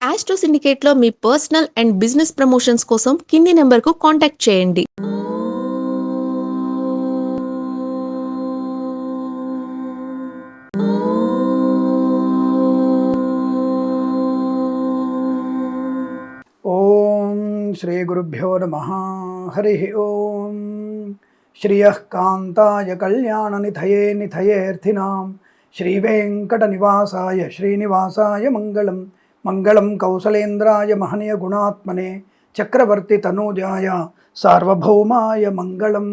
Astro సిండికేట్‌లో మీ personal and business promotions కోసం కింది నంబర్‌కు కాంటాక్ట్ చేయండి. ఓం శ్రీ గురుభ్యో నమః. హరి ఓం. శ్రియః కాంతాయ కళ్యాణ నిధయే నిధయేర్థినాం శ్రీ వెంకట నివాసాయ శ్రీనివాసాయ మంగళం. మంగళం కౌసలేంద్రాయ మహనీయ గుణాత్మనే చక్రవర్తి తనూజాయ సార్వభౌమాయ మంగళం.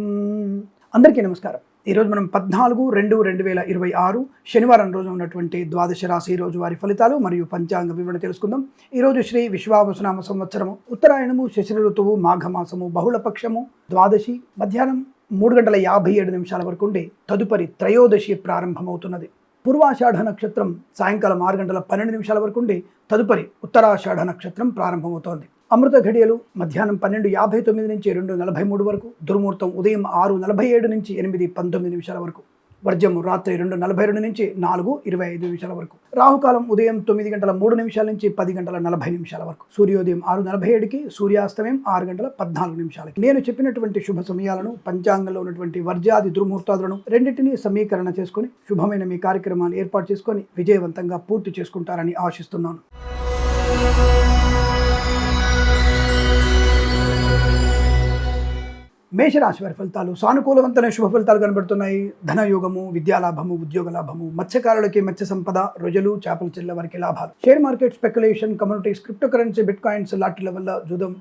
అందరికీ నమస్కారం. ఈరోజు మనం 14/2/2026 శనివారం రోజు ఉన్నటువంటి ద్వాదశ రాశి రోజు వారి ఫలితాలు మరియు పంచాంగ వివరణ తెలుసుకుందాం. ఈరోజు శ్రీ విశ్వావసునామ సంవత్సరము, ఉత్తరాయణము, శశిర ఋతువు, మాఘమాసము, బహుళపక్షము, ద్వాదశి మధ్యాహ్నం 3:57 వరకు ఉండి తదుపరి త్రయోదశి ప్రారంభమవుతున్నది. పూర్వాషాఢ నక్షత్రం సాయంకాలం 6:12 వరకు ఉండి తదుపరి ఉత్తరాషాఢ నక్షత్రం ప్రారంభమవుతోంది. అమృత ఘడియలు మధ్యాహ్నం 12:59 నుంచి 2:43 వరకు, దుర్ముహూర్తం ఉదయం 6:47 నుంచి 8:19 వరకు, వర్జము రాత్రి 2:42 నుంచి 4:25 వరకు, రాహుకాలం ఉదయం 9:03 నుంచి 10:40 వరకు, సూర్యోదయం 6:47కి, సూర్యాస్తమయం 6:14. నేను చెప్పినటువంటి శుభ సమయాలను, పంచాంగంలో ఉన్నటువంటి వర్జాది దుర్ముహూర్తాలను రెండింటినీ సమీకరణ చేసుకుని శుభమైన మీ కార్యక్రమాన్ని ఏర్పాటు చేసుకొని విజయవంతంగా పూర్తి చేసుకుంటారని ఆశిస్తున్నాను. మేషరాశి వారి ఫలితాలు సానుకూలవంతమైన శుభ ఫలితాలు కనబడుతున్నాయి. ధనయోగము, విద్యాలాభము, ఉద్యోగ లాభము, మత్స్యకారులకి మత్స్య సంపద, రొయ్యలు, చేపల చెల్ల వారికి లాభాలు. Share market, speculation, communities, crypto currency, bitcoins, లాటరీల వల్ల జూదం,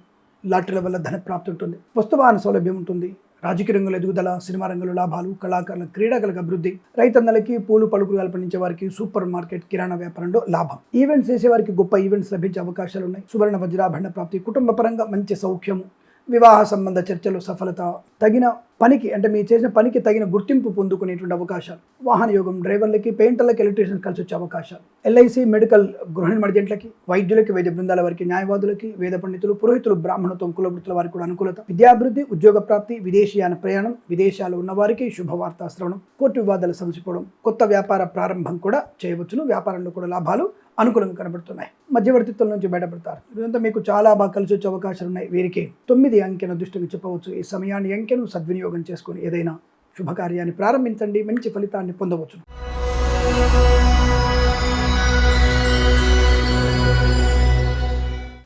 లాటరీల వల్ల ధన ప్రాప్తి ఉంటుంది. వస్తువాహన సౌలభ్యం ఉంటుంది. రాజకీయ రంగంలో ఎదుగుదల, సినిమా రంగంలో లాభాలు, కళాకారుల, క్రీడాకారులకు అభివృద్ధి, రైతన్నలకి, పూలు పలుకులు పండించే వారికి, సూపర్ మార్కెట్, కిరాణా వ్యాపారంలో లాభం. ఈవెంట్స్ చేసే వారికి గొప్ప ఈవెంట్స్ లభించే అవకాశాలు ఉన్నాయి. సువర్ణ వజ్రాభరణ ప్రాప్తి, కుటుంబ పరంగా మంచి సౌఖ్యము, వివాహ సంబంధ చర్చలు సఫలత, తగిన పనికి అంటే మీరు చేసిన పనికి తగిన గుర్తింపు పొందుకునేటువంటి అవకాశాలు. వాహన యోగం, డ్రైవర్లకి, పెయింటర్లకి, ఎలక్ట్రీషియన్స్ కలిసి వచ్చే అవకాశాలు. ఎల్ఐసి, మెడికల్, గృహిణి మర్జెంట్లకి, వైద్యులకి, వైద్య బృందాల వారికి, న్యాయవాదులకి, వేద పండితులు, పురోహితులు, బ్రాహ్మణత్వం, కులవృత్తుల వారికి కూడా అనుకూలత. విద్యాభివృద్ధి, ఉద్యోగ ప్రాప్తి, విదేశీయాన ప్రయాణం, విదేశాలు ఉన్న వారికి శుభవార్తా శ్రవణం, కోర్టు వివాదాలు సమసిపోవడం, కొత్త వ్యాపార ప్రారంభం కూడా చేయవచ్చును. వ్యాపారంలో కూడా లాభాలు అనుకూలంగా కనబడుతున్నాయి. మధ్యవర్తిత్వం నుంచి బయటపడతారు. ఇదంతా మీకు చాలా బాగా కలిసి వచ్చే అవకాశాలు ఉన్నాయి. వీరికి 9 అంకెను దృష్టిని చెప్పవచ్చు. ఈ సమయాన్ని అంకెను సద్వినియోగం చేసుకొని ఏదైనా శుభకార్యాన్ని ప్రారంభించండి, మంచి ఫలితాన్ని పొందవచ్చు.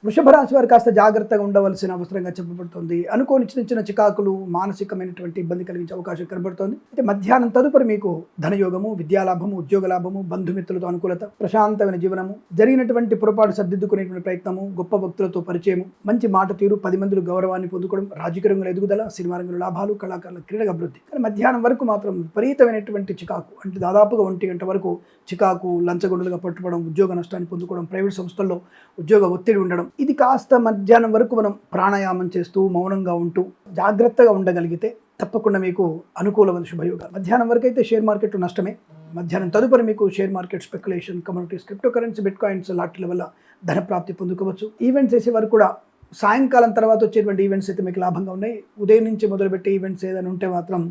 వృషభ రాశి వారు కాస్త జాగ్రత్తగా ఉండవలసిన అవసరంగా చెప్పబడుతుంది. అనుకోని చిన్న చిన్న చికాకులు, మానసికమైనటువంటి ఇబ్బంది కలిగించే అవకాశం కనబడుతోంది. అయితే మధ్యాహ్నం తదుపరి మీకు ధనయోగము, విద్యాలాభము, ఉద్యోగ లాభము, బంధుమిత్రులతో అనుకూలత, ప్రశాంతమైన జీవనము, జరిగినటువంటి పొరపాటు సర్దిద్దుకునేటువంటి ప్రయత్నము, గొప్ప భక్తులతో పరిచయము, మంచి మాట తీరు, 10 మందిలో గౌరవాన్ని పొందుకోవడం, రాజకీయ రంగంలో ఎదుగుదల, సినిమా రంగంలో లాభాలు, కళాకారుల క్రీడగా అభివృద్ధి. కానీ మధ్యాహ్నం వరకు మాత్రం విపరీతమైనటువంటి చికాకు, అంటే దాదాపుగా 1 గంట వరకు చికాకు, లంచగొండలుగా పట్టుకోవడం, ఉద్యోగ నష్టాన్ని పొందుకోవడం, ప్రైవేట్ సంస్థల్లో ఉద్యోగ ఒత్తిడి ఉండడం. ఇది కాస్త మధ్యాహ్నం వరకు మనం ప్రాణాయామం చేస్తూ మౌనంగా ఉంటూ జాగ్రత్తగా ఉండగలిగితే తప్పకుండా మీకు అనుకూలమైన శుభయోగాలు. మధ్యాహ్నం వరకు అయితే షేర్ మార్కెట్ నష్టమే. మధ్యాహ్నం తదుపరి మీకు share market, speculation, communities, crypto currency, bitcoins, లాటరీల వల్ల ధన ప్రాప్తి పొందుకోవచ్చు. ఈవెంట్స్ చేసే వారు కూడా సాయంకాలం తర్వాత వచ్చేటువంటి ఈవెంట్స్ అయితే మీకు లాభంగా ఉన్నాయి. ఉదయం నుంచి మొదలుపెట్టే ఈవెంట్స్ ఏదైనా ఉంటే మాత్రం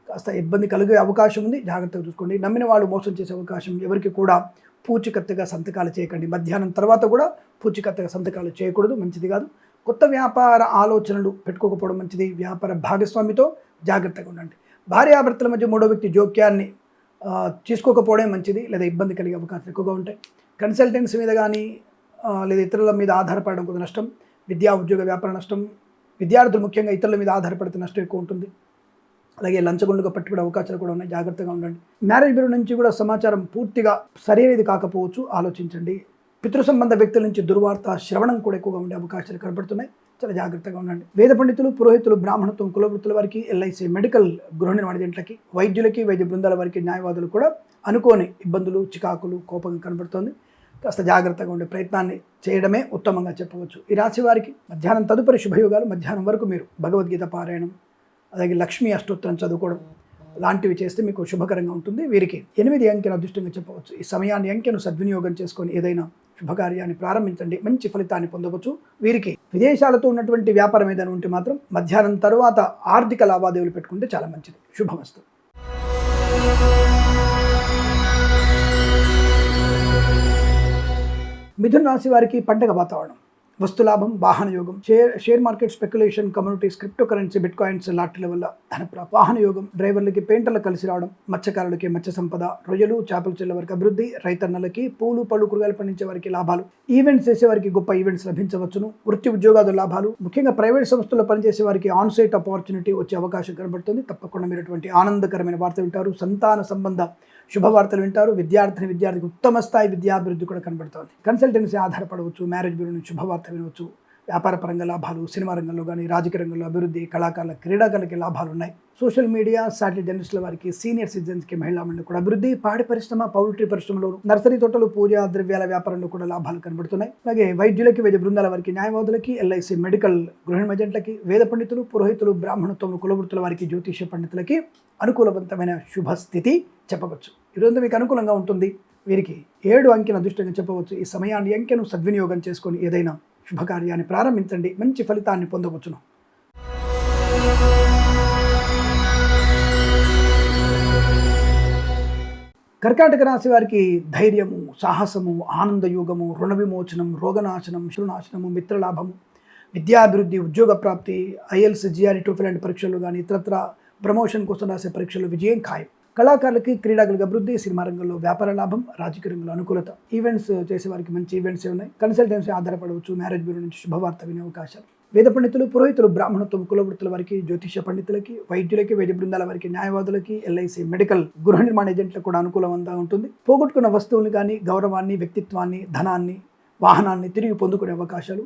కాస్త ఇబ్బంది కలిగే అవకాశం ఉంది. జాగ్రత్తగా చూసుకోండి. నమ్మిన వాళ్ళు మోసం చేసే అవకాశం. ఎవరికి కూడా పూచికత్తుగా సంతకాలు చేయకండి. మధ్యాహ్నం తర్వాత కూడా పూచికత్తుగా సంతకాలు చేయకూడదు, మంచిది కాదు. కొత్త వ్యాపార ఆలోచనలు పెట్టుకోకపోవడం మంచిది. వ్యాపార భాగస్వామితో జాగ్రత్తగా ఉండండి. భార్యాభర్తల మధ్య మూడో వ్యక్తి జోక్యాన్ని తీసుకోకపోవడం మంచిది, లేదా ఇబ్బంది కలిగే అవకాశాలు ఎక్కువగా ఉంటాయి. కన్సల్టెన్సీ మీద కానీ లేదా ఇతరుల మీద ఆధారపడడం కొంత నష్టం. విద్యా, ఉద్యోగ, వ్యాపార నష్టం. విద్యార్థులు ముఖ్యంగా ఇతరుల మీద ఆధారపడితే నష్టం ఎక్కువ ఉంటుంది. అలాగే లంచగొండుగా పట్టుకునే అవకాశాలు కూడా ఉన్నాయి. జాగ్రత్తగా ఉండండి. మ్యారేజ్ బ్యూరో నుంచి కూడా సమాచారం పూర్తిగా సరైనది కాకపోవచ్చు, ఆలోచించండి. పితృ సంబంధ వ్యక్తుల నుంచి దుర్వార్త శ్రవణం కూడా ఎక్కువగా ఉండే అవకాశాలు కనబడుతున్నాయి. చాలా జాగ్రత్తగా ఉండండి. వేద పండితులు, పురోహితులు, బ్రాహ్మణత్వం, కులవృత్తుల వారికి, ఎల్ఐసి, మెడికల్, గృహిణి మర్జెంట్లకి, వైద్యులకి, వైద్య బృందాల వారికి, న్యాయవాదులు కూడా అనుకోని ఇబ్బందులు, చికాకులు, కోపంగా కనబడుతోంది. కాస్త జాగ్రత్తగా ఉండే ప్రయత్నాన్ని చేయడమే ఉత్తమంగా చెప్పవచ్చు. ఈ రాశి వారికి మధ్యాహ్నం తదుపరి శుభయోగాలు. మధ్యాహ్నం వరకు మీరు భగవద్గీత పారాయణం, అలాగే లక్ష్మీ అష్టోత్తరం చదువుకోవడం లాంటివి చేస్తే మీకు శుభకరంగా ఉంటుంది. వీరికి 8 అంకెను అదృష్టంగా చెప్పవచ్చు. ఈ సమయాన్ని అంకెను సద్వినియోగం చేసుకొని ఏదైనా శుభకార్యాన్ని ప్రారంభించండి, మంచి ఫలితాన్ని పొందవచ్చు. వీరికి విదేశాలతో ఉన్నటువంటి వ్యాపారం ఏదైనా ఉంటే మాత్రం మధ్యాహ్నం తర్వాత ఆర్థిక లావాదేవీలు పెట్టుకుంటే చాలా మంచిది. శుభమస్తు. మిథున రాశి వారికి పండగ వాతావరణం, వస్తులాభం, వాహన యోగం, share market speculation, communities, crypto currency, bitcoins, లాటరీల వల్ల ధనప్రాప్తి, వాహన యోగం, డ్రైవర్లకి పెయింటర్లకు కలిసి రావడం, మత్స్యకారులకి మత్స్య సంపద, రొయ్యలు చేపలు చెల్ల వారికి అభివృద్ధి, రైతన్నలకి పూలు పళ్ళు కూరగాయలు పండించే వారికి లాభాలు, ఈవెంట్స్ చేసే వారికి గొప్ప ఈవెంట్స్ లభించవచ్చును, వృత్తి ఉద్యోగాలు లాభాలు, ముఖ్యంగా ప్రైవేట్ సంస్థల్లో పనిచేసే వారికి ఆన్ సైట్ ఆపర్చునిటీ వచ్చే అవకాశం కనబడుతుంది. తప్పకుండా మీరు అటువంటి ఆనందకరమైన వార్త వింటారు. సంతాన సంబంధ శుభవార్తలు వింటారు. విద్యార్థికి ఉత్తమ స్థాయి విద్యాభివృద్ధి కూడా కనబడుతోంది. కన్సల్టెన్సీ ఆధారపడవచ్చు, మ్యారేజ్ బ్యూరో నుంచి శుభవార్త వినవచ్చు, వ్యాపార పరంగా లాభాలు, సినిమా రంగంలో కానీ రాజకీయ రంగంలో అభివృద్ధి, కళాకారుల క్రీడాకారులకి లాభాలు ఉన్నాయి. సోషల్ మీడియా, శాటిలైట్ జర్నలిస్టుల వారికి, సీనియర్ సిటిజన్స్కి, మహిళా మండలి కూడా అభివృద్ధి, పాడి పరిశ్రమ, పౌల్ట్రీ పరిశ్రమలో, నర్సరీ తోటలు, పూజా ద్రవ్యాల వ్యాపారంలో కూడా లాభాలు కనబడుతున్నాయి. అలాగే వైద్యులకి, వైద్య బృందాల వారికి, న్యాయవాదులకి, ఎల్ఐసి మెడికల్, గృహిణి ఏజెంట్లకి, వేద పండితులు, పురోహితులు, బ్రాహ్మణత్వం, కులవృత్తుల వారికి, జ్యోతిష పండితులకి అనుకూలవంతమైన శుభస్థితి చెప్పవచ్చు. ఈరోజు మీకు అనుకూలంగా ఉంటుంది. వీరికి 7 అంకెను అదృష్టంగా చెప్పవచ్చు. ఈ సమయాన్ని అంకెను సద్వినియోగం చేసుకొని ఏదైనా శుభకార్యాన్ని ప్రారంభించండి, మంచి ఫలితాన్ని పొందవచ్చును. కర్కాటక రాశి వారికి ధైర్యము, సాహసము, ఆనందయోగము, రుణ విమోచనం, రోగనాశనం, శత్రునాశనము, మిత్రలాభము, విద్యాభివృద్ధి, ఉద్యోగ ప్రాప్తి, ఐఎల్స్, జిఆర్ఈ, టోఫెల్ లాంటి పరీక్షలు కానీ ఇతరత్ర ప్రమోషన్ కోసం రాసే పరీక్షలు విజయం ఖాయం. కళాకారులకి, క్రీడాకులకు అభివృద్ధి, సినిమా రంగంలో వ్యాపార లాభం, రాజకీయ రంగంలో అనుకూలత, ఈవెంట్స్ చేసేవారికి మంచి ఈవెంట్స్ ఉన్నాయి. కన్సల్టెన్సీ ఆధారపడవచ్చు, మ్యారేజ్ బ్యూరో నుంచి శుభవార్త వినే అవకాశాలు. వేద పండితులు, పురోహితులు, బ్రాహ్మణత్వం, కులవృత్తుల వారికి, జ్యోతిష పండితులకి, వైద్యులకి, వైద్య బృందాల వారికి, న్యాయవాదులకి, ఎల్ఐసి మెడికల్, గృహ నిర్మాణ ఏజెంట్లకు కూడా అనుకూలంగా ఉంటుంది. పోగొట్టుకున్న వస్తువులు కానీ, గౌరవాన్ని, వ్యక్తిత్వాన్ని, ధనాన్ని, వాహనాన్ని తిరిగి పొందుకునే అవకాశాలు.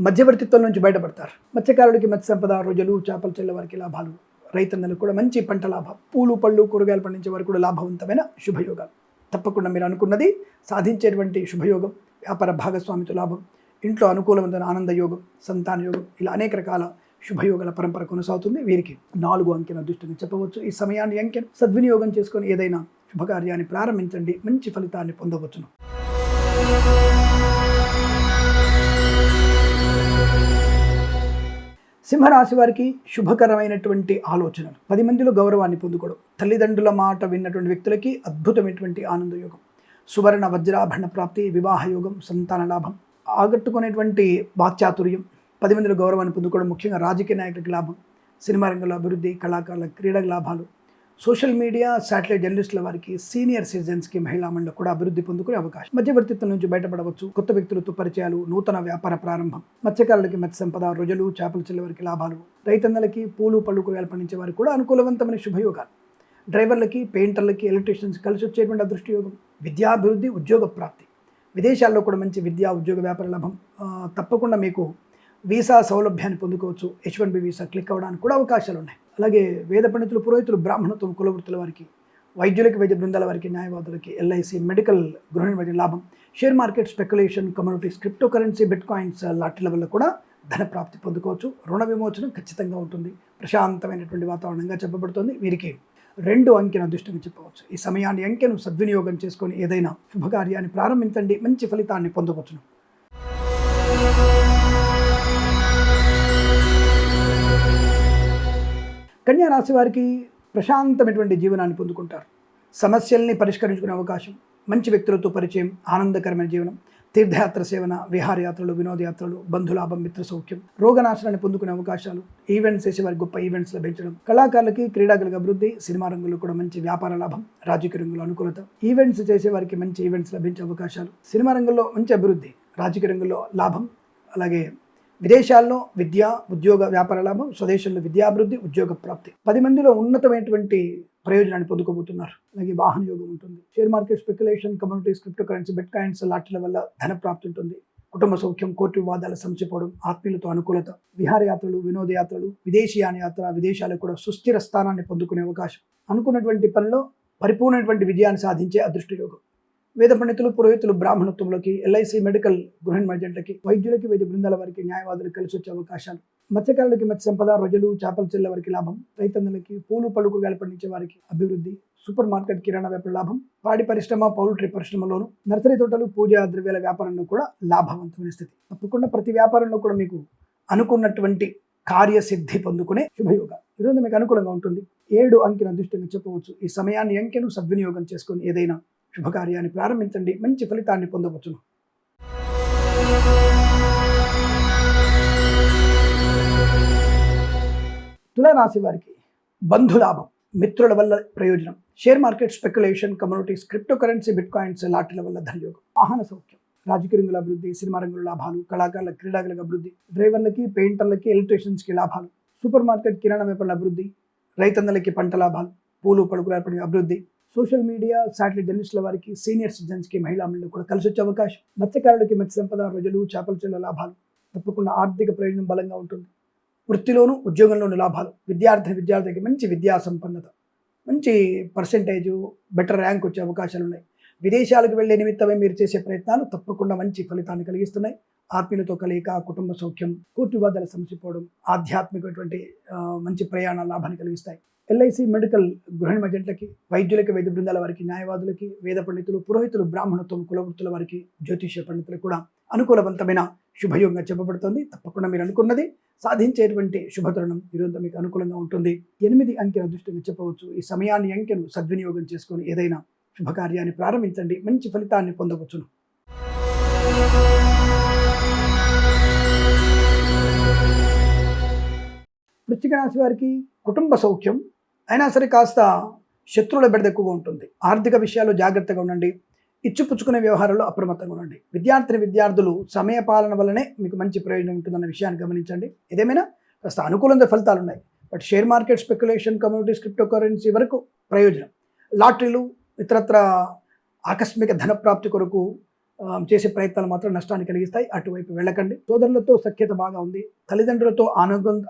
మధ్యవర్తిత్వం నుంచి బయటపడతారు. మత్స్యకారులకి మత్స్య సంపద, రొయ్యలు చేపలు చెల్ల వారికి లాభాలు, రైతన్నలకు కూడా మంచి పంట లాభం, పూలు పళ్ళు కూరగాయలు పండించే వారికి కూడా లాభవంతమైన శుభయోగాలు. తప్పకుండా మీరు అనుకున్నది సాధించేటువంటి శుభయోగం, వ్యాపార భాగస్వామితో లాభం, ఇంట్లో అనుకూలమైన ఆనందయోగం, సంతాన యోగం, ఇలా అనేక రకాల శుభయోగాల పరంపర కొనసాగుతుంది. వీరికి 4 అంకెను అదృష్టంగా చెప్పవచ్చు. ఈ సమయాన్ని అంకెను సద్వినియోగం చేసుకొని ఏదైనా శుభకార్యాన్ని ప్రారంభించండి, మంచి ఫలితాన్ని పొందవచ్చును. సింహరాశి వారికి శుభకరమైనటువంటి ఆలోచనలు, 10 మందిలో గౌరవాన్ని పొందుకోవడం, తల్లిదండ్రుల మాట విన్నటువంటి వ్యక్తులకి అద్భుతమైనటువంటి ఆనందయోగం, సువర్ణ వజ్రాభరణ ప్రాప్తి, వివాహ యోగం, సంతాన లాభం, ఆగట్టుకునేటువంటి వాక్చాతుర్యం, 10 మందిలో గౌరవాన్ని పొందుకోవడం, ముఖ్యంగా రాజకీయ నాయకులకు లాభం, సినిమా రంగంలో అభివృద్ధి, కళాకారుల క్రీడా లాభాలు, సోషల్ మీడియా, శాటిలైట్ జర్నలిస్టుల వారికి, సీనియర్ సిటిజన్స్కి, మహిళా మండలి కూడా అభివృద్ధి పొందుకునే అవకాశం. మధ్యవర్తిత్వం నుంచి బయటపడవచ్చు, కొత్త వ్యక్తులతో పరిచయాలు, నూతన వ్యాపార ప్రారంభం, మత్స్యకారులకి మత్స్య సంపద, రొయ్యలు చేపలు చెల్ల వారికి లాభాలు, రైతన్నలకి పూలు పళ్ళు కూరగాయలు పండించే వారికి కూడా అనుకూలవంతమైన శుభయోగాలు, డ్రైవర్లకి, పెయింటర్లకి, ఎలక్ట్రీషియన్స్ కలిసి వచ్చేటువంటి అదృష్టి యోగం, విద్యాభివృద్ధి, ఉద్యోగ ప్రాప్తి, విదేశాల్లో కూడా మంచి విద్యా ఉద్యోగ వ్యాపార లాభం. తప్పకుండా మీకు వీసా సౌలభ్యాన్ని పొందుకోవచ్చు. H1B వీసా క్లిక్ అవ్వడానికి కూడా అవకాశాలు ఉన్నాయి. అలాగే వేద పండితులు, పురోహితులు, బ్రాహ్మణత్వం, కులవృత్తుల వారికి, వైద్యులకి, వైద్య బృందాల వారికి, న్యాయవాదులకి, ఎల్ఐసి మెడికల్, గృహిణి లాభం, share market speculation, communities, crypto currency, bitcoins, లాటరీల వల్ల కూడా ధన ప్రాప్తి పొందుకోవచ్చు. రుణ విమోచనం ఖచ్చితంగా ఉంటుంది. ప్రశాంతమైనటువంటి వాతావరణంగా చెప్పబడుతుంది. వీరికి 2 అంకెను అదృష్టంగా చెప్పవచ్చు. ఈ సమయాన్ని అంకెను సద్వినియోగం చేసుకొని ఏదైనా శుభకార్యాన్ని ప్రారంభించండి, మంచి ఫలితాన్ని పొందవచ్చును. కన్యా రాశి వారికి ప్రశాంతమైనటువంటి జీవనాన్ని పొందుకుంటారు. సమస్యల్ని పరిష్కరించుకునే అవకాశం, మంచి వ్యక్తులతో పరిచయం, ఆనందకరమైన జీవనం, తీర్థయాత్ర సేవన, విహారయాత్రలు, వినోదయాత్రలు, బంధులాభం, మిత్ర సౌఖ్యం, రోగనాశనాన్ని పొందుకునే అవకాశాలు, ఈవెంట్స్ చేసే వారికి గొప్ప ఈవెంట్స్ లభించడం, కళాకారులకి, క్రీడాకులకు అభివృద్ధి, సినిమా రంగంలో కూడా మంచి వ్యాపార లాభం, రాజకీయ రంగంలో అనుకూలత, ఈవెంట్స్ చేసే వారికి మంచి ఈవెంట్స్ లభించే అవకాశాలు, సినిమా రంగంలో మంచి అభివృద్ధి, రాజకీయ రంగంలో లాభం, అలాగే విదేశాల్లో విద్య, ఉద్యోగ వ్యాపార లాభం, స్వదేశంలో విద్యాభివృద్ధి, ఉద్యోగ ప్రాప్తి, 10 మందిలో ఉన్నతమైనటువంటి ప్రయోజనాన్ని పొందుకోబోతున్నారు. అలాగే వాహన యోగం ఉంటుంది. Share market speculation, communities, crypto currency, bitcoins, లాటరీల వల్ల ధన ప్రాప్తి ఉంటుంది. కుటుంబ సౌఖ్యం, కోర్టు వివాదాల సమసిపోవడం, ఆత్మీయులతో అనుకూలత, విహారయాత్రలు, వినోదయాత్రలు, విదేశీయాన యాత్ర, విదేశాలకు కూడా సుస్థిర స్థానాన్ని పొందుకునే అవకాశం, అనుకున్నటువంటి పనిలో పరిపూర్ణమైనటువంటి విజయాన్ని సాధించే అదృష్ట యోగం. వేద పండితులు, పురోహితులు, బ్రాహ్మణత్వంలోకి, ఎల్ఐసి మెడికల్, గృహిణి ఏజెంట్లకి, వైద్యులకి, వైద్య బృందాల వారికి, న్యాయవాదులకు కలిసి వచ్చే అవకాశాలు, మత్స్యకారులకి మత్స్య సంపద, రొయ్యలు చేపలు చెల్ల వారికి లాభం, రైతన్నలకి పూలు పళ్ళు కూరగాయలు పండించే వారికి అభివృద్ధి, సూపర్ మార్కెట్ కిరాణా వ్యాపార లాభం, పాడి పరిశ్రమ, పౌల్ట్రీ పరిశ్రమలోను, నర్సరీ తోటలు, పూజా ద్రవ్యాల వ్యాపారంలో కూడా లాభవంతమైన స్థితి. తప్పకుండా ప్రతి వ్యాపారంలో కూడా మీకు అనుకున్నటువంటి కార్యసిద్ధి పొందుకునే శుభయోగం ఈరోజు మీకు అనుకూలంగా ఉంటుంది. 7 అంకెను అదృష్టంగా చెప్పవచ్చు. ఈ సమయాన్ని అంకెను సద్వినియోగం చేసుకొని ఏదైనా శుభకార్యాన్ని ప్రారంభించండి, మంచి ఫలితాన్ని పొందవచ్చును. తులారాశి వారికి బంధులాభం, మిత్రుల వల్ల ప్రయోజనం, share market speculation, communities, crypto currency, bitcoins, లాటరీల వల్ల ధనయోగం, వాహన సౌఖ్యం, రాజకీయ రంగుల అభివృద్ధి, సినిమా రంగుల లాభాలు, కళాకారుల క్రీడాకులకు అభివృద్ధి, డ్రైవర్లకి, పెయింటర్లకి, ఎలక్ట్రీషియన్స్కి లాభాలు, సూపర్ మార్కెట్ కిరాణా వ్యాపారుల అభివృద్ధి, రైతన్నలకి పంట లాభాలు, పూలు పడుకుల అభివృద్ధి, సోషల్ మీడియా, శాటిలైట్ జర్నలిస్టుల వారికి, సీనియర్ సిటిజన్స్కి, మహిళా మండలి కూడా కలిసి వచ్చే అవకాశం, మత్స్యకారులకి మత్స్య సంపద, రొయ్యలు, చేపల చెల్ల లాభాలు, తప్పకుండా ఆర్థిక ప్రయోజనం బలంగా ఉంటుంది. వృత్తిలోను ఉద్యోగంలోను లాభాలు, విద్యార్థికి మంచి విద్యా సంపన్నత, మంచి పర్సెంటేజు, బెటర్ ర్యాంక్ వచ్చే అవకాశాలు ఉన్నాయి. విదేశాలకు వెళ్లే నిమిత్తమే మీరు చేసే ప్రయత్నాలు తప్పకుండా మంచి ఫలితాన్ని కలిగిస్తున్నాయి. ఆత్మీయులతో కలయిక, కుటుంబ సౌఖ్యం, కోర్టు వివాదాల సమసిపోవడం, ఆధ్యాత్మికటువంటి మంచి ప్రయాణ లాభాన్ని కలిగిస్తాయి. ఎల్ఐసి, మెడికల్, గృహిణి మజెంట్లకి, వైద్యులకి, వైద్య బృందాల వారికి, న్యాయవాదులకి, వేద పండితులు, పురోహితులు, బ్రాహ్మణత్వం, కులవృత్తుల వారికి, జ్యోతిష్య పండితులకు కూడా అనుకూలవంతమైన శుభయోగంగా చెప్పబడుతుంది. తప్పకుండా మీరు అనుకున్నది సాధించేటువంటి శుభతరుణం ఈరోజు మీకు అనుకూలంగా ఉంటుంది. 8 అంకెల అదృష్టంగా చెప్పవచ్చు. ఈ సమయాన్ని, అంకెను సద్వినియోగం చేసుకొని ఏదైనా శుభకార్యాన్ని ప్రారంభించండి, మంచి ఫలితాన్ని పొందవచ్చును. వృశ్చిక రాశి వారికి కుటుంబ సౌఖ్యం అయినా సరే కాస్త శత్రువుల బెడద ఎక్కువగా ఉంటుంది. ఆర్థిక విషయాల్లో జాగ్రత్తగా ఉండండి. ఇచ్చిపుచ్చుకునే వ్యవహారాల్లో అప్రమత్తంగా ఉండండి. విద్యార్థులు సమయపాలన వల్లనే మీకు మంచి ప్రయోజనం ఉంటుందన్న విషయాన్ని గమనించండి. ఏదేమైనా కాస్త అనుకూలంగా ఫలితాలు ఉన్నాయి. But share market speculation, communities, crypto currency వరకు ప్రయోజనం. లాటరీలు, ఇతరత్ర ఆకస్మిక ధన ప్రాప్తి కొరకు చేసే ప్రయత్నాలు మాత్రం నష్టాన్ని కలిగిస్తాయి. అటువైపు వెళ్ళకండి. సోదరులతో సఖ్యత బాగా ఉంది. తల్లిదండ్రులతో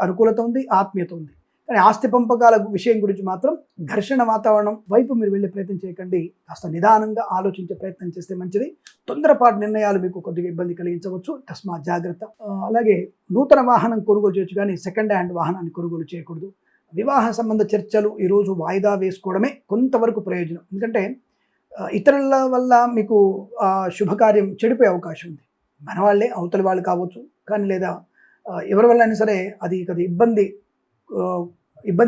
అనుకూలత ఉంది, ఆత్మీయత ఉంది. కానీ ఆస్తి పంపకాల విషయం గురించి మాత్రం ఘర్షణ వాతావరణం వైపు మీరు వెళ్ళే ప్రయత్నం చేయకండి. కాస్త నిదానంగా ఆలోచించే ప్రయత్నం చేస్తే మంచిది. తొందరపాటు నిర్ణయాలు మీకు కొద్దిగా ఇబ్బంది కలిగించవచ్చు. తస్మా జాగ్రత్త. అలాగే నూతన వాహనం కొనుగోలు చేయొచ్చు, కానీ సెకండ్ హ్యాండ్ వాహనాన్ని కొనుగోలు చేయకూడదు. వివాహ సంబంధ చర్చలు ఈరోజు వాయిదా వేసుకోవడమే కొంతవరకు ప్రయోజనం. ఎందుకంటే ఇతరుల వల్ల మీకు శుభకార్యం చెడిపోయే అవకాశం ఉంది. మన వాళ్ళే, అవతలి వాళ్ళు కావచ్చు, కానీ లేదా ఎవరి వల్ల అయినా సరే అది ఇబ్బంది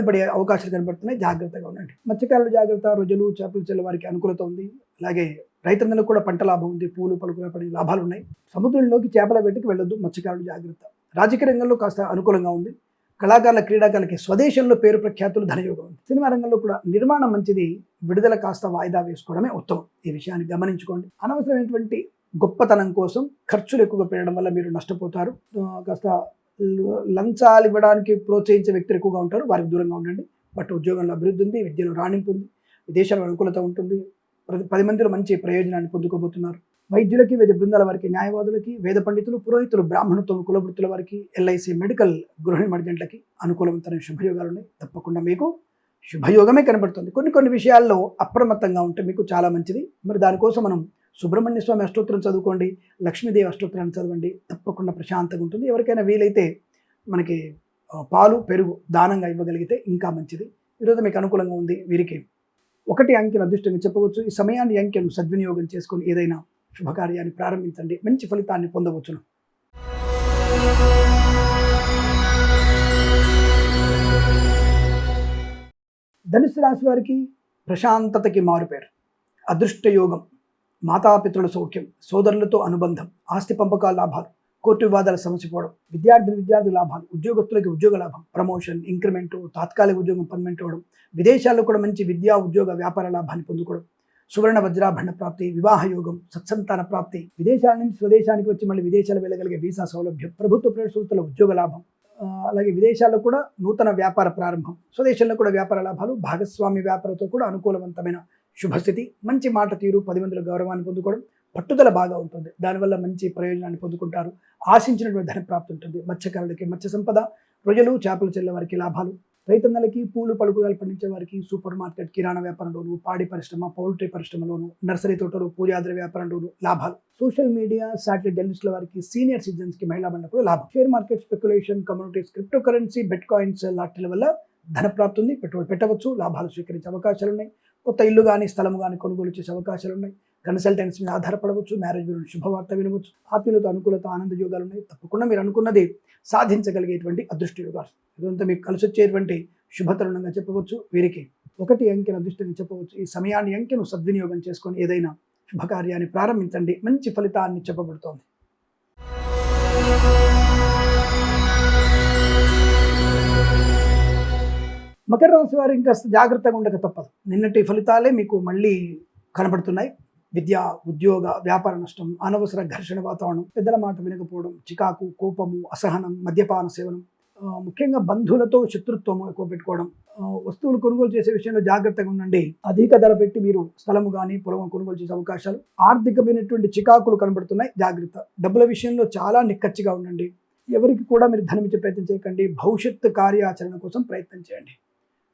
పడే అవకాశాలు కనబడుతున్నాయి. జాగ్రత్తగా ఉండండి. మత్స్యకారులు జాగ్రత్త. రొయ్యలు, చేపల చెల్ల వారికి అనుకూలత ఉంది. అలాగే రైతన్నలకు కూడా పంట లాభం ఉంది. పూలు పలుకుల పడే లాభాలు ఉన్నాయి. సముద్రంలోకి చేపల వేటకి వెళ్ళొద్దు. మత్స్యకారులు జాగ్రత్త. రాజకీయ రంగంలో కాస్త అనుకూలంగా ఉంది. కళాకారుల, క్రీడాకారులకి స్వదేశంలో పేరు ప్రఖ్యాతులు, ధనయోగం ఉంది. సినిమా రంగంలో కూడా నిర్మాణం మంచిది. విడుదల కాస్త వాయిదా వేసుకోవడమే ఉత్తమం. ఈ విషయాన్ని గమనించుకోండి. అనవసరమైనటువంటి గొప్పతనం కోసం ఖర్చులు ఎక్కువగా పెరగడం వల్ల మీరు నష్టపోతారు. కాస్త లంచాలు ఇవ్వడానికి ప్రోత్సహించే వ్యక్తులు ఎక్కువగా ఉంటారు. వారికి దూరంగా ఉండండి. బట్ ఉద్యోగంలో అభివృద్ధి ఉంది, విద్యలో రాణింపు ఉంది, విదేశాల్లో అనుకూలత ఉంటుంది. 10 మందిలో మంచి ప్రయోజనాన్ని పొందుకోబోతున్నారు. వైద్యులకి, వైద్య బృందాల వారికి, న్యాయవాదులకి, వేద పండితులు, పురోహితులు, బ్రాహ్మణత్వం, కులవృత్తుల వారికి, ఎల్ఐసి, మెడికల్, గృహిణి మర్జెంట్లకి అనుకూలవంతమైన శుభయోగాలు ఉన్నాయి. తప్పకుండా మీకు శుభయోగమే కనబడుతుంది. కొన్ని విషయాల్లో అప్రమత్తంగా ఉంటే మీకు చాలా మంచిది. మరి దానికోసం మనం సుబ్రహ్మణ్య స్వామి అష్టోత్తరం చదువుకోండి, లక్ష్మీదేవి అష్టోత్తరాన్ని చదవండి. తప్పకుండా ప్రశాంతంగా ఉంటుంది. ఎవరికైనా వీలైతే మనకి పాలు, పెరుగు దానంగా ఇవ్వగలిగితే ఇంకా మంచిది. ఈరోజు మీకు అనుకూలంగా ఉంది. వీరికి 1 అంకెను అదృష్టంగా చెప్పవచ్చు. ఈ సమయాన్ని, అంకెను సద్వినియోగం చేసుకొని ఏదైనా శుభకార్యాన్ని ప్రారంభించండి, మంచి ఫలితాన్ని పొందవచ్చును. ధనుసు రాశి వారికి ప్రశాంతతకి మారుపేరు. అదృష్టయోగం, మాతాపితృల సౌఖ్యం, సోదరులతో అనుబంధం, ఆస్తి పంపకాల లాభాలు, కోర్టు వివాదాల సమసిపోవడం, విద్యార్థి లాభాలు, ఉద్యోగస్తులకి ఉద్యోగ లాభం, ప్రమోషన్, ఇంక్రిమెంటు, తాత్కాలిక ఉద్యోగం పర్మనెంట్ అవ్వడం, విదేశాల్లో కూడా మంచి విద్యా, ఉద్యోగ, వ్యాపార లాభాన్ని పొందుకోవడం, సువర్ణ వజ్రాభరణ ప్రాప్తి, వివాహ యోగం, సత్సంతాన ప్రాప్తి, విదేశాల నుంచి స్వదేశానికి వచ్చి మళ్ళీ విదేశాలు వెళ్ళగలిగే వీసా సౌలభ్యం, ప్రభుత్వ ప్రైవేట్ సంస్థల ఉద్యోగ లాభం, అలాగే విదేశాల్లో కూడా నూతన వ్యాపార ప్రారంభం, స్వదేశంలో కూడా వ్యాపార లాభాలు, భాగస్వామి వ్యాపారంతో కూడా అనుకూలవంతమైన శుభస్థితి, మంచి మాట తీరు, 10 మందిలో గౌరవాన్ని పొందుకోవడం, పట్టుదల బాగా ఉంటుంది. దానివల్ల మంచి ప్రయోజనాన్ని పొందుకుంటారు. ఆశించినటువంటి ధన ప్రాప్తి ఉంటుంది. మత్స్యకారులకి మత్స్య సంపద, రొయ్యలు, చేపలు చెల్లె వారికి లాభాలు, రైతన్నలకి, పూలు పలుకురాలు పండించే వారికి, సూపర్ మార్కెట్, కిరాణా వ్యాపారంలోను, పాడి పరిశ్రమ, పౌల్ట్రీ పరిశ్రమలోను, నర్సరీ తోటలు, పూజాద్ర వ్యాపారంలోను లాభాలు, సోషల్ మీడియా, శాటిలైట్ జర్నలిస్టుల వారికి, సీనియర్ సిటిజన్స్కి, మహిళా మండలకు లాభం, share market speculation, communities, crypto currency, bitcoins, లాటరీల వల్ల ధన ప్రాప్తి ఉంది. పెట్టుబడి పెట్టవచ్చు. లాభాలు స్వీకరించే అవకాశాలు ఉన్నాయి. కొత్త ఇల్లు కానీ, స్థలం కానీ కొనుగోలు చేసే అవకాశాలు ఉన్నాయి. కన్సల్టెన్సీ మీద ఆధారపడవచ్చు. మ్యారేజ్ గురించి శుభవార్త వినవచ్చు. ఆత్మీయులతో అనుకూలత, ఆనంద యోగాలు ఉన్నాయి. తప్పకుండా మీరు అనుకున్నది సాధించగలిగేటువంటి అదృష్ట యోగాలు. ఇదంతా మీకు కలిసి వచ్చేటువంటి శుభతరుణంగా చెప్పవచ్చు. వీరికి 1 అంకెను అదృష్టంగా చెప్పవచ్చు. ఈ సమయాన్ని, అంకెను సద్వినియోగం చేసుకొని ఏదైనా శుభకార్యాన్ని ప్రారంభించండి, మంచి ఫలితాన్ని చెప్పబడుతోంది. మకర రాశి వారు ఇంకా జాగ్రత్తగా ఉండక తప్పదు. నిన్నటి ఫలితాలే మీకు మళ్ళీ కనబడుతున్నాయి. విద్య, ఉద్యోగ, వ్యాపార నష్టం, అనవసర ఘర్షణ వాతావరణం, పెద్దల మాట వినకపోవడం, చికాకు, కోపము, అసహనం, మద్యపాన సేవనం, ముఖ్యంగా బంధువులతో శత్రుత్వం ఎక్కువ పెట్టుకోవడం, వస్తువులు కొనుగోలు చేసే విషయంలో జాగ్రత్తగా ఉండండి. అధిక ధర పెట్టి మీరు స్థలము కానీ పొలం కొనుగోలు చేసే అవకాశాలు, ఆర్థికమైనటువంటి చికాకులు కనబడుతున్నాయి. జాగ్రత్త. డబ్బుల విషయంలో చాలా నిక్కచ్చిగా ఉండండి. ఎవరికి కూడా మీరు ధనమిచ్చే ప్రయత్నం చేయకండి. భవిష్యత్తు కార్యాచరణ కోసం ప్రయత్నం చేయండి.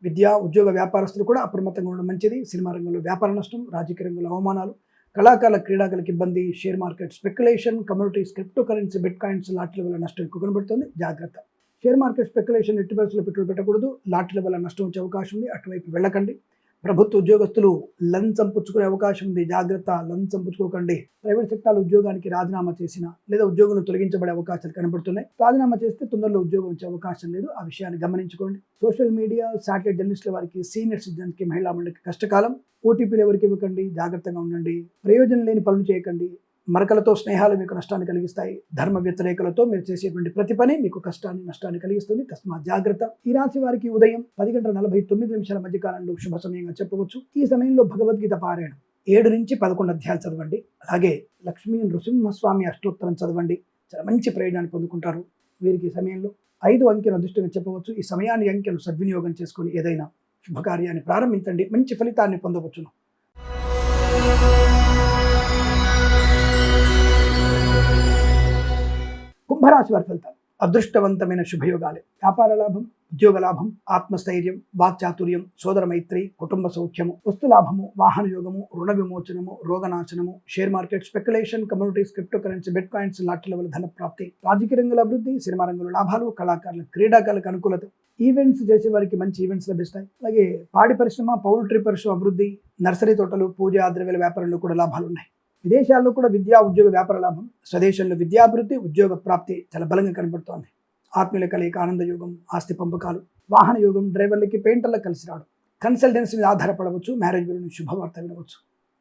విద్యా, ఉద్యోగ, వ్యాపారస్తులు కూడా అప్రమత్తంగా ఉండడం మంచిది. సినిమా రంగంలో వ్యాపార నష్టం, రాజకీయ రంగంలో అవమానాలు, కళాకారుల, క్రీడాకారులకు ఇబ్బంది, share market speculation, communities, crypto currency, bitcoins, లాటరీల వల్ల నష్టం ఎక్కువ కనబడుతుంది. జాగ్రత్త. షేర్ మార్కెట్ స్పెక్యులేషన్ ఎట్టి పరిస్థితుల్లో పెట్టుబడి పెట్టకూడదు. లాటరీల వల్ల నష్టం వచ్చే అవకాశం ఉంది. అటువైపు వెళ్ళకండి. ప్రభుత్వ ఉద్యోగస్తులు లంచం పుచ్చుకునే అవకాశం ఉంది. జాగ్రత్త. లంచం పుచ్చుకోకండి. ప్రైవేట్ సెక్టార్లో ఉద్యోగానికి రాజీనామా చేసిన లేదా ఉద్యోగులు తొలగించబడే అవకాశాలు కనబడుతున్నాయి. రాజీనామా చేస్తే తొందరలో ఉద్యోగం వచ్చే అవకాశం లేదు. ఆ విషయాన్ని గమనించుకోండి. సోషల్ మీడియా, శాటిలైట్ జర్నలిస్టుల వారికి, సీనియర్ సిటిజన్స్కి, మహిళా మండలికి కష్టకాలం. ఓటీపీలు ఎవరికి ఇవ్వకండి. జాగ్రత్తగా ఉండండి. ప్రయోజనం లేని పనులు చేయకండి. మరకలతో స్నేహాలు మీకు నష్టాన్ని కలిగిస్తాయి. ధర్మ వ్యతిరేకలతో మీరు చేసేటువంటి ప్రతి పని మీకు కష్టాన్ని, నష్టాన్ని కలిగిస్తుంది. తస్మాత్ జాగ్రత్త. ఈ రాశి వారికి ఉదయం 10:49 మధ్య కాలంలో శుభ సమయంగా చెప్పవచ్చు. ఈ సమయంలో భగవద్గీత పారాయణం 7 నుంచి 11 అధ్యాయాలు చదవండి. అలాగే లక్ష్మీ నృసింహస్వామి అష్టోత్తరం చదవండి. చాలా మంచి ప్రయోజనాన్ని పొందుకుంటారు. వీరికి సమయంలో 5 అంకెను అదృష్టంగా చెప్పవచ్చు. ఈ సమయాన్ని, అంకెను సద్వినియోగం చేసుకుని ఏదైనా శుభకార్యాన్ని ప్రారంభించండి. మంచి ఫలితాన్ని పొందవచ్చును. కుంభరాశి వారి ఫలితాలు. అదృష్టవంతమైన శుభయోగాలే. వ్యాపార లాభం, ఉద్యోగ లాభం, ఆత్మస్థైర్యం, వాక్చాతుర్యం, సోదర మైత్రి, కుటుంబ సౌఖ్యము, వస్తు లాభము, వాహన యోగము, రుణ విమోచనము, రోగనాశనము, share market speculation, communities, crypto currency, bitcoins, లాటరీల వల్ల ధన ప్రాప్తి, రాజకీయ రంగుల అభివృద్ధి, సినిమా రంగంలో లాభాలు, కళాకారుల, క్రీడాకారులకు అనుకూలత, ఈవెంట్స్ చేసే వారికి మంచి ఈవెంట్స్ లభిస్తాయి. అలాగే పాడి పరిశ్రమ, పౌల్ట్రీ పరిశ్రమ అభివృద్ధి, నర్సరీ తోటలు, పూజా ద్రవ్యాల వ్యాపారంలో కూడా లాభాలు ఉన్నాయి. విదేశాల్లో కూడా విద్యా, ఉద్యోగ, వ్యాపార లాభం, స్వదేశంలో విద్యాభివృద్ధి, ఉద్యోగ ప్రాప్తి చాలా బలంగా కనబడుతోంది. ఆత్మీయుల కలయిక, ఆనంద యోగం, ఆస్తి పంపకాలు, వాహన యోగం, డ్రైవర్లకి, పెయింటర్లకు కలిసి రావడం, కన్సల్టెన్సీ మీద ఆధారపడవచ్చు, మ్యారేజ్ గురించి శుభవార్త వినవచ్చు.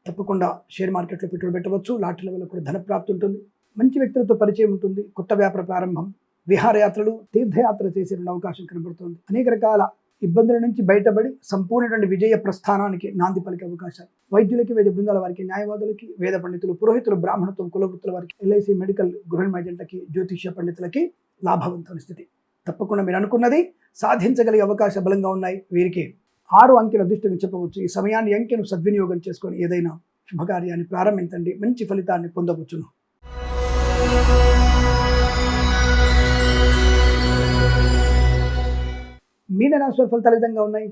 తప్పకుండా షేర్ మార్కెట్లో పెట్టుబడి పెట్టవచ్చు. లాటరీల వల్ల కూడా ధన ప్రాప్తి ఉంటుంది. మంచి వ్యక్తులతో పరిచయం ఉంటుంది. కొత్త వ్యాపార ప్రారంభం, విహారయాత్రలు, తీర్థయాత్ర చేసే అవకాశం కనబడుతుంది. అనేక రకాల ఇబ్బందుల నుంచి బయటపడి సంపూర్ణమైన విజయ ప్రస్థానానికి నాంది పలికే అవకాశాలు. వైద్యులకి, వైద్య బృందాల వారికి, న్యాయవాదులకి, వేద పండితులు, పురోహితులు, బ్రాహ్మణత్వం, కులవృత్తుల వారికి, ఎల్ఐసి, మెడికల్, గృహ ఏజెంట్లకి, జ్యోతిష్య పండితులకి లాభవంతమైన స్థితి. తప్పకుండా మీరు అనుకున్నది సాధించగలిగే అవకాశం బలంగా ఉన్నాయి. వీరికి 6 అంకెల అదృష్టంగా చెప్పవచ్చు. ఈ సమయాన్ని, అంకెను సద్వినియోగం చేసుకొని ఏదైనా శుభకార్యాన్ని ప్రారంభించండి. మంచి ఫలితాన్ని పొందవచ్చును. మీనరాశి వారి ఫలితాలు విధంగా ఉన్నాయి.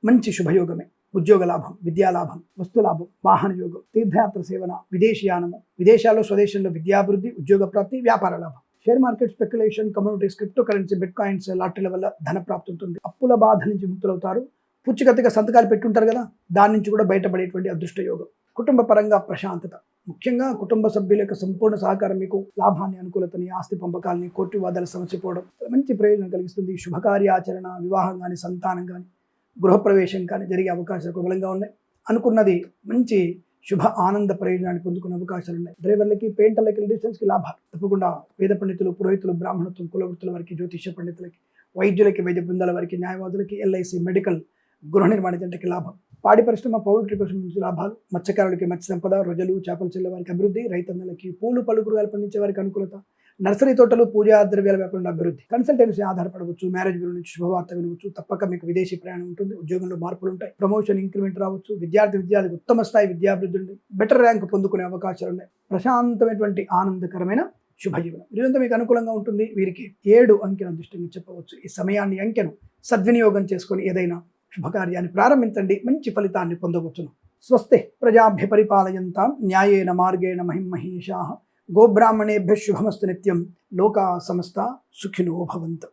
మంచి శుభయోగమే. ఉద్యోగ లాభం, విద్యా లాభం, వస్తు లాభం, వాహన యోగం, తీర్థయాత్ర సేవన, విదేశీయానము, విదేశాల్లో, స్వదేశంలో విద్యాభివృద్ధి, ఉద్యోగ ప్రాప్తి, వ్యాపార లాభం, share market speculation, communities, crypto currency, bitcoins, లాటరీల వల్ల ధన ప్రాప్తి ఉంటుంది. అప్పుల బాధ నుంచి ముక్తులవుతారు. పుచ్చికత్తుగా సంతకాలు పెట్టుంటారు కదా, దాని నుంచి కూడా బయటపడేటువంటి అదృష్ట యోగం. కుటుంబ పరంగా ప్రశాంతత, ముఖ్యంగా కుటుంబ సభ్యుల యొక్క సంపూర్ణ సహకారం మీకు లాభాన్ని, అనుకూలతని, ఆస్తి పంపకాలని, కోర్టు వివాదాల సమస్య పోవడం మంచి ప్రయోజనం కలిగిస్తుంది. శుభకార్యాచరణ, వివాహం కానీ, సంతానం కానీ, గృహప్రవేశం కానీ జరిగే అవకాశాలు బలంగా ఉన్నాయి. అనుకున్నది మంచి శుభ ఆనంద ప్రయోజనాన్ని పొందుకునే అవకాశాలు ఉన్నాయి. డ్రైవర్లకి, పెయింటర్లకి, ఎలక్ట్రీషియన్స్కి లాభాలు. తప్పకుండా వేద పండితులు, పురోహితులు, బ్రాహ్మణత్వం, కులవృత్తుల వారికి, జ్యోతిష్య పండితులకి, వైద్యులకి, వైద్య బృందాల వారికి, న్యాయవాదులకి, ఎల్ఐసి, మెడికల్, గృహ నిర్మాణ జంటకి లాభం. పాడి పరిశ్రమ, పౌల్ట్రీ పరిశ్రమ నుంచి లాభాలు. మత్స్యకారులకి మత్స్య సంపద, రొయ్యలు, చేపల చెల్లె వారికి అభివృద్ధి. రైతన్నలకి పూలు, పళ్ళు, కూరగాయలు పండించే వారికి అనుకూలత. నర్సరీ తోటలు, పూజా ద్రవ్యాల వ్యాపారంలో అభివృద్ధి. కన్సల్టెన్సీ ఆధారపడవచ్చు. మ్యారేజ్ బ్యూరో నుంచి శుభవార్త వినవచ్చు. తప్పక మీకు విదేశీ ప్రయాణం ఉంటుంది. ఉద్యోగంలో మార్పులు ఉంటాయి. ప్రమోషన్, ఇంక్రిమెంట్ రావచ్చు. విద్యార్థికి ఉత్తమ స్థాయి విద్యాభివృద్ధి ఉంది. బెటర్ ర్యాంక్ పొందుకునే అవకాశాలు ఉన్నాయి. ప్రశాంతమైనటువంటి ఆనందకరమైన శుభజీవనం. ఇదంతా మీకు అనుకూలంగా ఉంటుంది. వీరికి 7 అంకెను అదృష్టంగా చెప్పవచ్చు. ఈ సమయాన్ని, అంకెను సద్వినియోగం చేసుకొని ఏదైనా శుభకార్యాన్ని ప్రారంభించండి. మంచి ఫలితాన్ని పొందవచ్చును. స్వస్తి ప్రజాభ్య పరిపాలయంతాం న్యాయేన మార్గేణ మహిం మహేషాః. గోబ్రాహ్మణేభ్యః శుభమస్తు నిత్యం. లోకా సమస్తా సుఖినో భవంతు.